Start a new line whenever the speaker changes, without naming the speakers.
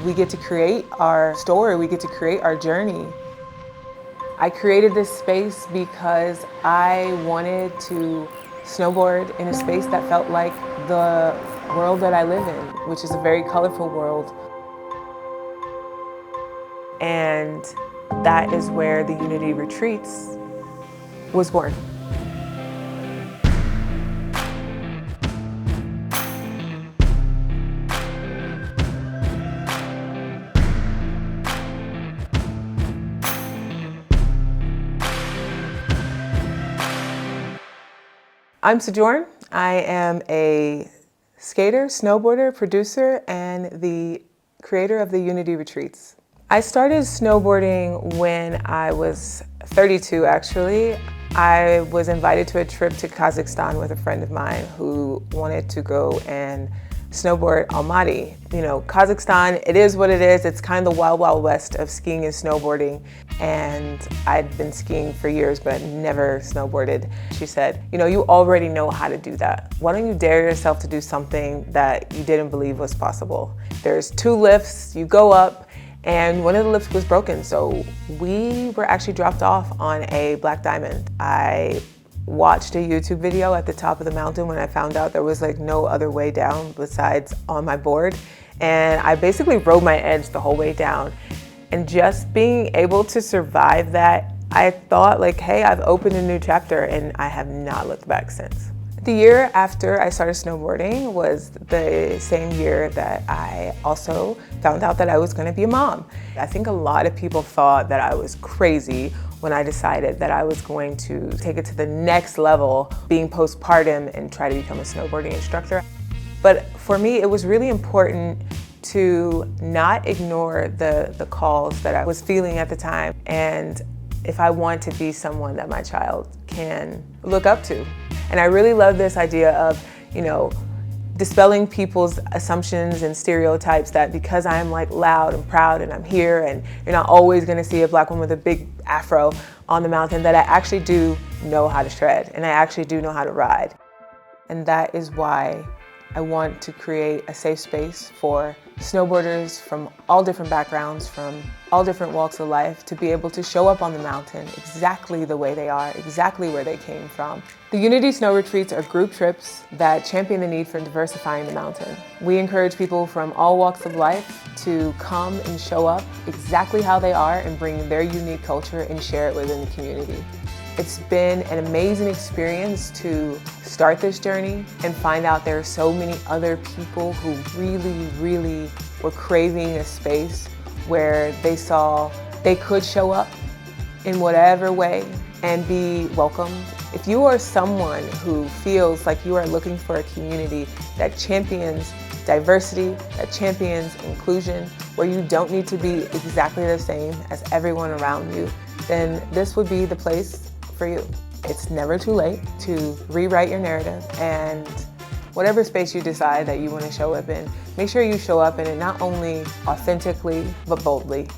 we get to create our story, we get to create our journey. I created this space because I wanted to snowboard in a space that felt like the world that I live in, which is a very colorful world. And that is where the Unity Retreats was born. I'm Sojourn. I am a skater, snowboarder, producer, and the creator of the Unity Retreats. I started snowboarding when I was 32, actually. I was invited to a trip to Kazakhstan with a friend of mine who wanted to go and snowboard Almaty. You know, Kazakhstan, it is what it is. It's kind of the wild, wild west of skiing and snowboarding. And I'd been skiing for years, but never snowboarded. She said, you know, you already know how to do that. Why don't you dare yourself to do something that you didn't believe was possible? There's 2 lifts, you go up, and one of the lifts was broken. So we were actually dropped off on a black diamond. I watched a YouTube video at the top of the mountain when I found out there was like no other way down besides on my board. And I basically rode my edge the whole way down. And just being able to survive that, I thought like, hey, I've opened a new chapter, and I have not looked back since. The year after I started snowboarding was the same year that I also found out that I was gonna be a mom. I think a lot of people thought that I was crazy when I decided that I was going to take it to the next level, being postpartum and try to become a snowboarding instructor. But for me, it was really important to not ignore the calls that I was feeling at the time, and if I want to be someone that my child can look up to. And I really love this idea of, you know, dispelling people's assumptions and stereotypes that because I'm like loud and proud and I'm here and you're not always gonna see a black woman with a big afro on the mountain, that I actually do know how to shred and I actually do know how to ride. And that is why I want to create a safe space for snowboarders from all different backgrounds, from all different walks of life, to be able to show up on the mountain exactly the way they are, exactly where they came from. The Unity Snow Retreats are group trips that champion the need for diversifying the mountain. We encourage people from all walks of life to come and show up exactly how they are and bring their unique culture and share it within the community. It's been an amazing experience to start this journey and find out there are so many other people who really were craving a space where they saw they could show up in whatever way and be welcomed. If you are someone who feels like you are looking for a community that champions diversity, that champions inclusion, where you don't need to be exactly the same as everyone around you, then this would be the place for you. It's never too late to rewrite your narrative, and whatever space you decide that you want to show up in, make sure you show up in it not only authentically, but boldly.